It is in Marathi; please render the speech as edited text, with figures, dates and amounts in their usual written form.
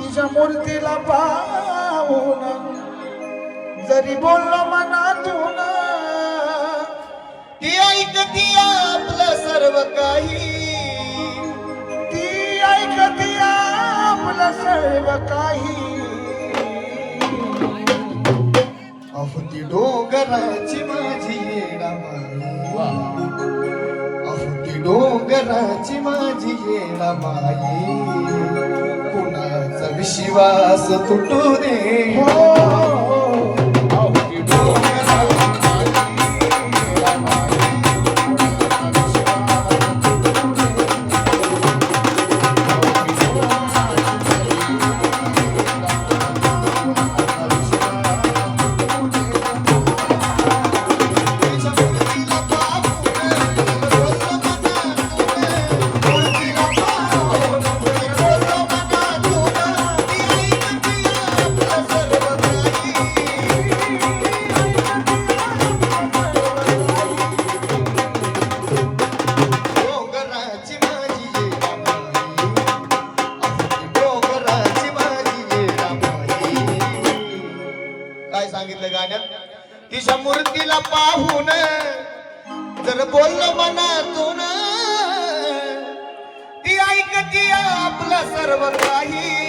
तिच्या मूर्तीला पाहून जरी बोललो मनातून ती ऐकती आपलं सर्व काही, ती ऐकती आपलं सर्व काही. अहो ती डोंगराची माझी येडामाई, अहो ती डोंगराची माझी येडामाई, कुणाचा विश्वास तुटू दे. काय सांगितलं गाण्यात? तिच्या मूर्तीला पाहून जर बोललो मनातून ती ऐकती आपलं सर्व काही.